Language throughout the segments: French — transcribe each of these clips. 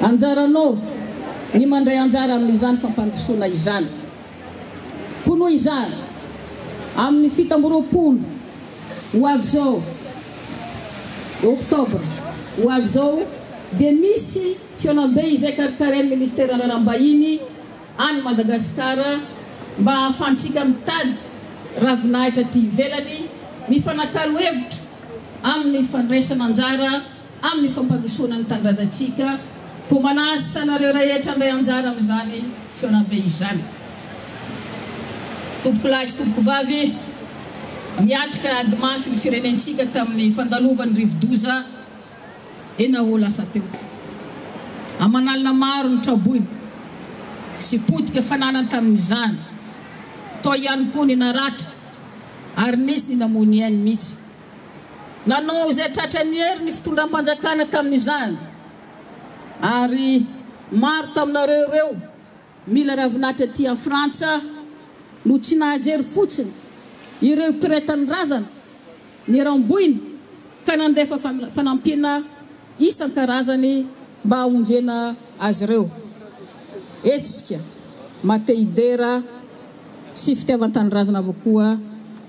anjaranao ny mandray anjara amin'izany fampandrosoana izany. Ho noho izany amin'ny 7 amby roapolo ho avy zao oktobra ho avy zao dia misy fiaonam-be izay karikaren'ny ministère raharaham-bahiny any Madagasikara mba ahafahantsika mitady ravinahitra aty ivelany mifanakalo hevitra amin'ny fandraisana anjara amin'ny fampandrosoana ny tandrazantsika ko manasa nareo rehetra andray anjara amin'izany fiaonam-be izany. Tompoko lahy sy tompoko vavy, niatrika ady mafy ny firenentsika tamin'ny fandalovan'ny rivo-doza enao lasa teo. Amanalina maro ny traboiny sy potika fananana tamin'izany. Tao ihany koa ny naratra ary nisy ny namony ainy mihitsy. Nanao izay tratrany hery ny fitondram-panjakana tamin'izany ary maro taminareo ireo mila ravinahitra aty a Frantsa no tsy nahajery fotsiny ireo mpiretan'ny razana ny ramboiny ka nandefa fanampiana isan-karazany mba hamonjena azy ireo. Etsika matehidera sy fitiavan-tany razana avao koa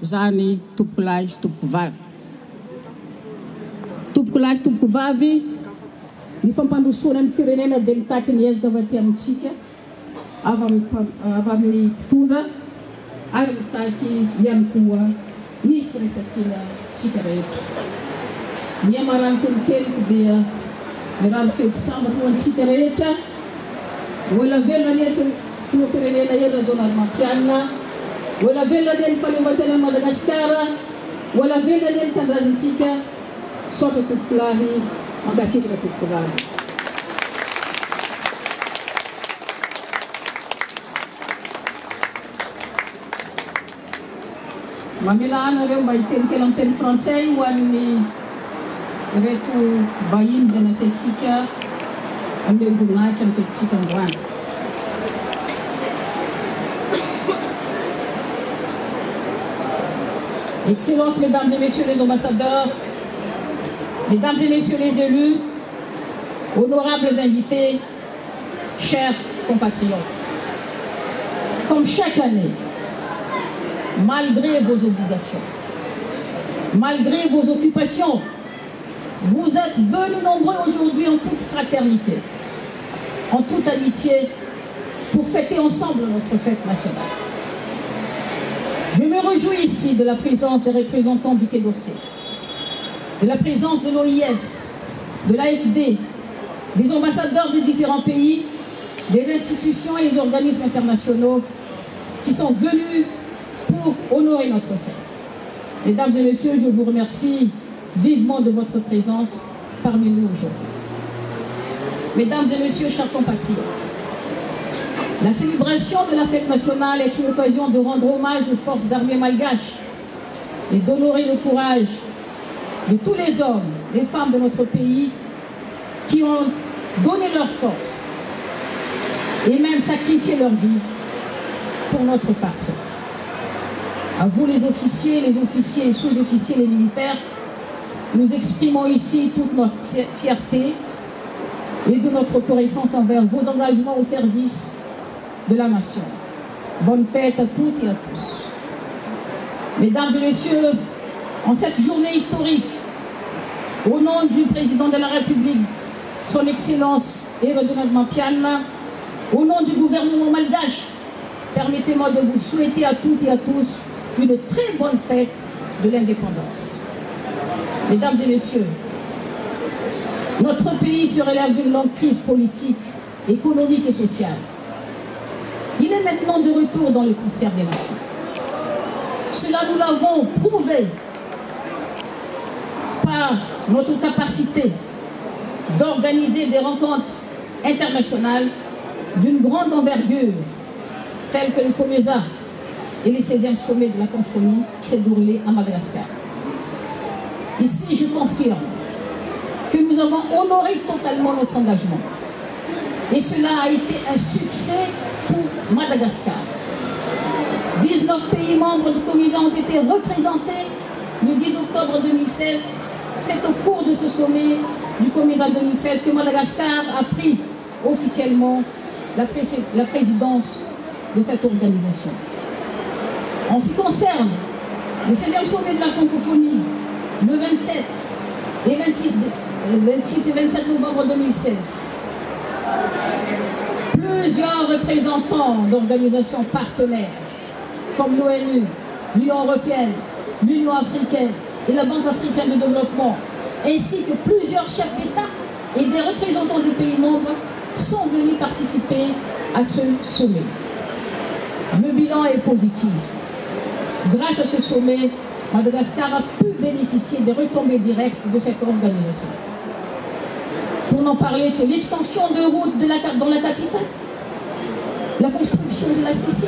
zany tompoko lahy sy tompoko vavy. Tompoko lahy sy tompoko vavy, ny fampandrosoana ny firenena dia mitaky ny ezaka avy aty amintsika avy amin'ny mpitondra ary mitaky ihany koa ny firaisan-kina tsika rehetra. Ny amarany kelikelyko dia mirano fety sambatra ho antsika rehetra. Oela velona ny filoham-pirenena ery Donald Mampianina, oela velona ny fahaleovan-tena Madagasikara, oela velona ny tandrazantsika sotra tompoko lahy mankasitraka tompoko vavy. Mamela anareo mba hitenikely amin'ny teny frantsay ho an'ny reto vahiny izay nasaintsika amin'ny voninahitra ny fetintsika androany. Excellences, Mesdames et Messieurs les ambassadeurs, Mesdames et Messieurs les élus, honorables invités, chers compatriotes, comme chaque année, malgré vos obligations, malgré vos occupations, vous êtes venus nombreux aujourd'hui en toute fraternité, en toute amitié, pour fêter ensemble notre fête nationale. Je me réjouis ici de la présence des représentants du Quai d'Orsay, de la présence de l'OIF, de l'AFD, des ambassadeurs de différents pays, des institutions et des organismes internationaux qui sont venus pour honorer notre fête. Mesdames et messieurs, je vous remercie vivement de votre présence parmi nous aujourd'hui. Mesdames et messieurs, chers compatriotes, la célébration de la fête nationale est une occasion de rendre hommage aux forces armées malgaches et d'honorer le courage de tous les hommes, les femmes de notre pays qui ont donné leur force et même sacrifié leur vie pour notre patrie. À vous les officiers et sous-officiers, les militaires, nous exprimons ici toute notre fierté et de notre reconnaissance envers vos engagements au service de la nation. Bonne fête à toutes et à tous. Mesdames et messieurs, en cette journée historique, au nom du président de la République, son Excellence Donald Mampianina, au nom du gouvernement malgache, permettez-moi de vous souhaiter à toutes et à tous une très bonne fête de l'indépendance. Mesdames et messieurs, notre pays se relève d'une longue crise politique, économique et sociale. Il est maintenant de retour dans le concert des nations. Cela, nous l'avons prouvé par notre capacité d'organiser des rencontres internationales d'une grande envergure, telles que le COMESA et les 16e sommets de la Comphonie qui s'est déroulé à Madagascar. Ici, je confirme que nous avons honoré totalement notre engagement. Et cela a été un succès pour Madagascar. 19 pays membres du COMESA ont été représentés le 10 octobre 2016. C'est au cours de ce sommet du COMESA 2016 que Madagascar a pris officiellement la présidence de cette organisation. En ce qui concerne le 16e sommet de la francophonie, le 27 et 26 et 27 novembre 2016, plusieurs représentants d'organisations partenaires comme l'ONU, l'Union européenne, l'Union africaine et la Banque africaine de développement, ainsi que plusieurs chefs d'État et des représentants des pays membres sont venus participer à ce sommet. Le bilan est positif. Grâce à ce sommet, Madagascar a pu bénéficier des retombées directes de cette organisation. Pour n'en parler que l'extension de routes dans la capitale, la construction de la CICI,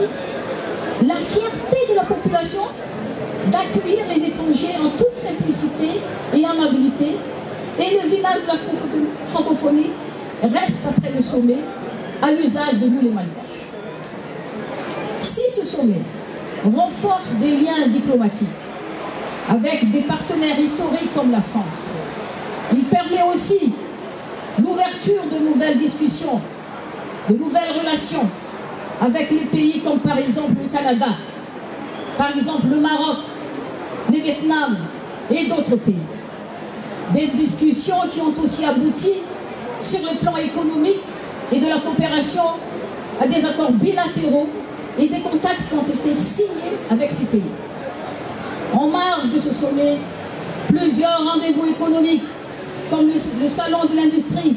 la fierté de la population d'accueillir les étrangers en toute simplicité et amabilité, et le village de la francophonie reste après le sommet à l'usage de nous les Malgaches. Si ce sommet renforce des liens diplomatiques avec des partenaires historiques comme la France, il permet aussi l'ouverture de nouvelles discussions, de nouvelles relations avec les pays comme par exemple le Canada, par exemple le Maroc, le Vietnam et d'autres pays. Des discussions qui ont aussi abouti sur le plan économique et de la coopération à des accords bilatéraux et des contacts qui ont été signés avec ces pays. En marge de ce sommet, plusieurs rendez-vous économiques, comme le Salon de l'Industrie,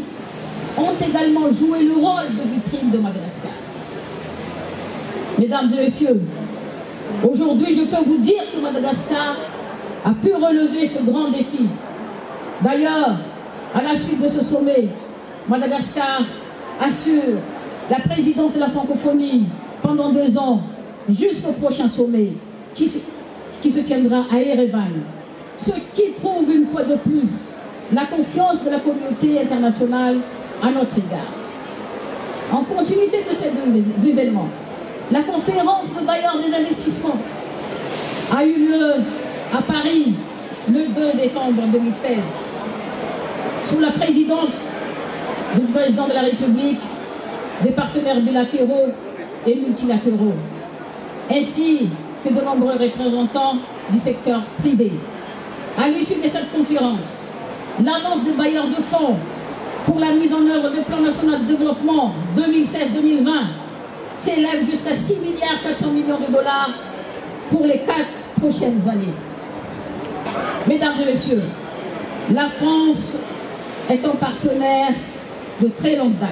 ont également joué le rôle de vitrine de Madagascar. Mesdames et messieurs, aujourd'hui je peux vous dire que Madagascar a pu relever ce grand défi. D'ailleurs, à la suite de ce sommet, Madagascar assure la présidence de la francophonie pendant 2 ans, jusqu'au prochain sommet qui se tiendra à Erevan. Ce qui prouve une fois de plus la confiance de la communauté internationale à notre égard. En continuité de ces deux événements, la conférence de bailleurs des investissements a eu lieu à Paris le 2 décembre 2016 sous la présidence du président de la République, des partenaires bilatéraux et multilatéraux, ainsi que de nombreux représentants du secteur privé. À l'issue de cette conférence, l'annonce des bailleurs de fonds pour la mise en œuvre du plan national de développement 2016-2020 s'élève jusqu'à 6,4 milliards de dollars pour les 4 prochaines années. Mesdames et messieurs, la France est un partenaire de très longue date.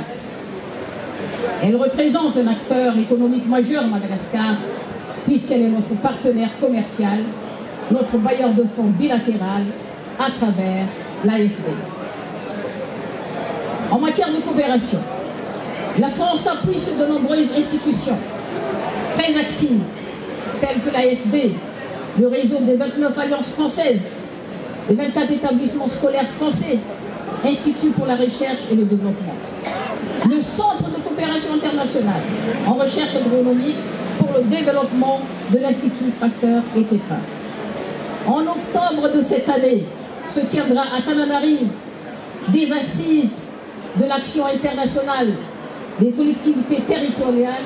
Elle représente un acteur économique majeur à Madagascar, puisqu'elle est notre partenaire commercial, notre bailleur de fonds bilatéral à travers l'AFD. En matière de coopération, la France s'appuie sur de nombreuses institutions très actives, telles que l'AFD, le réseau des 29 alliances françaises, les 24 établissements scolaires français, Institut pour la recherche et le développement, le Centre de coopération internationale en recherche agronomique pour le développement de l'Institut Pasteur, etc. En octobre de cette année se tiendra à Tananarive des assises de l'action internationale des collectivités territoriales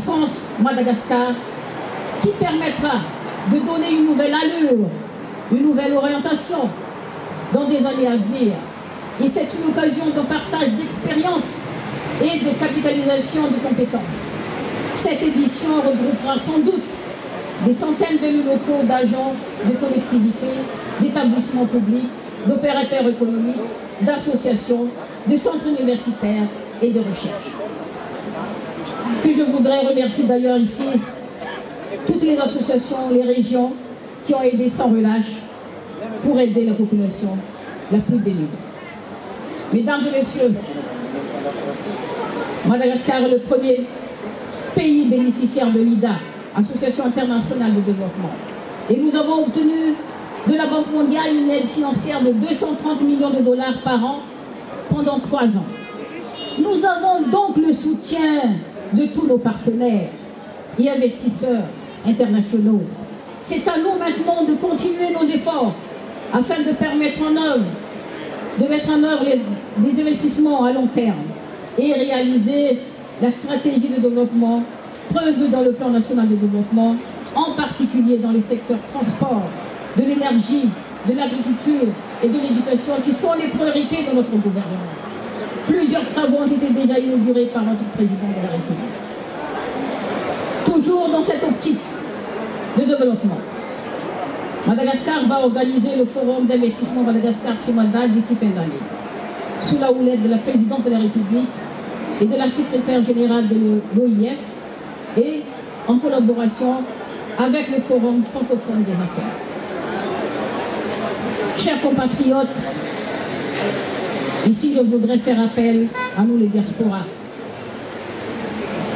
France-Madagascar qui permettra de donner une nouvelle allure, une nouvelle orientation dans des années à venir. Et c'est une occasion de partage d'expériences et de capitalisation de compétences. Cette édition regroupera sans doute des centaines d'élus locaux, d'agents, de collectivités, d'établissements publics, d'opérateurs économiques, d'associations, de centres universitaires et de recherche. Que je voudrais remercier d'ailleurs ici toutes les associations, les régions qui ont aidé sans relâche pour aider la population la plus démunie. Mesdames et messieurs, Madagascar est le premier pays bénéficiaire de l'IDA, Association internationale de développement. Et nous avons obtenu de la Banque mondiale une aide financière de 230 millions de dollars par an pendant 3 ans. Nous avons donc le soutien de tous nos partenaires et investisseurs internationaux. C'est à nous maintenant de continuer nos efforts afin de mettre en œuvre les investissements à long terme et réaliser la stratégie de développement prévue dans le plan national de développement, en particulier dans les secteurs transport, de l'énergie, de l'agriculture et de l'éducation, qui sont les priorités de notre gouvernement. Plusieurs travaux ont été déjà inaugurés par notre président de la République. Toujours dans cette optique de développement, Madagascar va organiser le forum d'investissement Madagascar-Fimada d'ici fin d'année, sous la houlette de la présidente de la République et de la secrétaire générale de l'OIF et en collaboration avec le forum francophone des affaires. Chers compatriotes, ici je voudrais faire appel à nous les diasporas.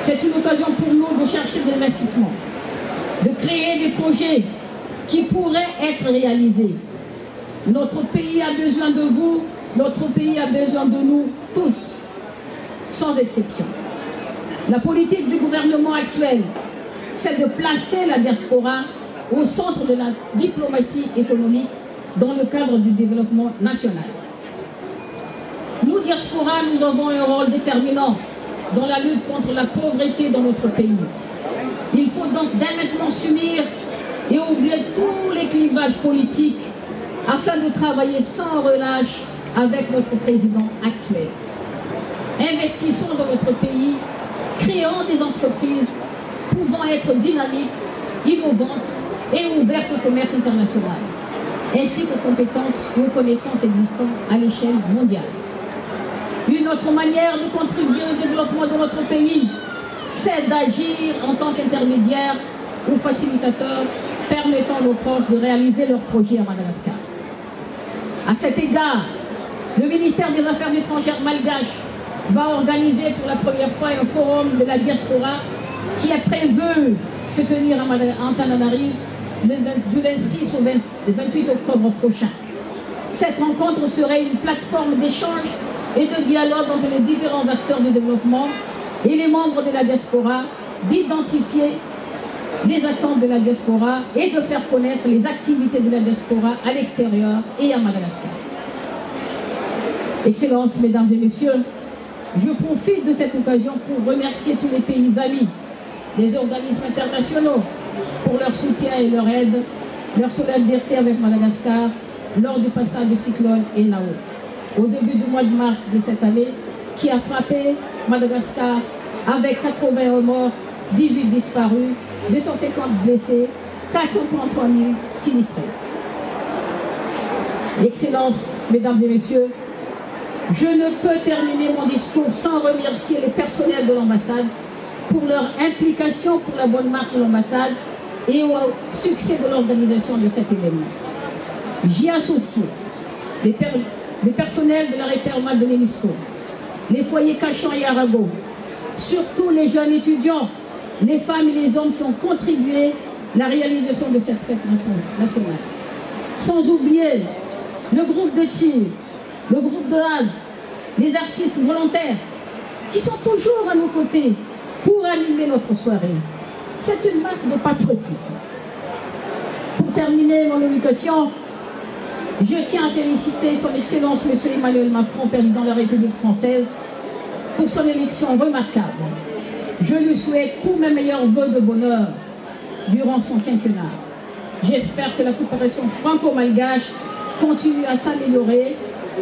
C'est une occasion pour nous de chercher de l'investissement, de créer des projets qui pourraient être réalisés. Notre pays a besoin de vous, notre pays a besoin de nous tous, sans exception. La politique du gouvernement actuel, c'est de placer la diaspora au centre de la diplomatie économique dans le cadre du développement national. Nous, diaspora, nous avons un rôle déterminant dans la lutte contre la pauvreté dans notre pays. Il faut donc dès maintenant s'unir et oublier tous les clivages politiques afin de travailler sans relâche avec notre président actuel. Investissons dans notre pays, créons des entreprises pouvant être dynamiques, innovantes et ouvertes au commerce international, ainsi qu'aux compétences et aux connaissances existantes à l'échelle mondiale. Une autre manière de contribuer au développement de notre pays, c'est d'agir en tant qu'intermédiaire ou facilitateur permettant aux proches de réaliser leurs projets à Madagascar. À cet égard, le ministère des Affaires étrangères malgache va organiser pour la première fois un forum de la diaspora qui est prévu se tenir à Antananarive du 26 au 28 octobre prochain. Cette rencontre serait une plateforme d'échange et de dialogue entre les différents acteurs du développement et les membres de la diaspora, d'identifier les attentes de la diaspora et de faire connaître les activités de la diaspora à l'extérieur et à Madagascar. Excellences, Mesdames et Messieurs, je profite de cette occasion pour remercier tous les pays amis, les organismes internationaux pour leur soutien et leur aide, leur solidarité avec Madagascar lors du passage du cyclone Enao, au début du mois de mars de cette année, qui a frappé Madagascar avec 81 morts, 18 disparus, 250 blessés, 433 000 sinistrés. Excellences, Mesdames et Messieurs, je ne peux terminer mon discours sans remercier les personnels de l'ambassade pour leur implication pour la bonne marche de l'ambassade et au succès de l'organisation de cet événement. J'y associe les personnels de la réperma de l'UNESCO, les foyers Cachan et Arago, surtout les jeunes étudiants, les femmes et les hommes qui ont contribué à la réalisation de cette fête nationale. Sans oublier le groupe de tir, le groupe de Haz, les artistes volontaires qui sont toujours à nos côtés pour animer notre soirée. C'est une marque de patriotisme. Pour terminer mon éducation, je tiens à féliciter son Excellence M. Emmanuel Macron, président de la République française, pour son élection remarquable. Je lui souhaite tous mes meilleurs vœux de bonheur durant son quinquennat. J'espère que la coopération franco-malgache continue à s'améliorer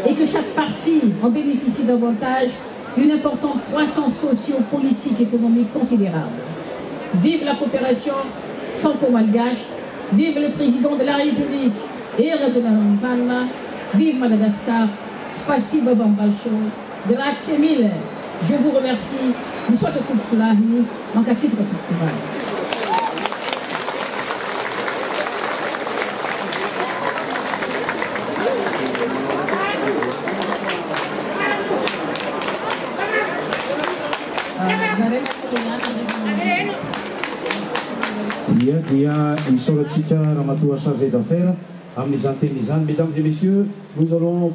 et que chaque partie en bénéficie davantage d'une importante croissance socio-politique et économique considérable. Vive la coopération franco-malgache, vive le président de la République et Rajanamana, vive Madagascar, spasiba Bambalcho, grazie mille. Je vous remercie. Nous sommes tous là, makasih pour tout le monde. Dia isoratsika ramatoa chargé d'affaires, mesdames et messieurs, nous allons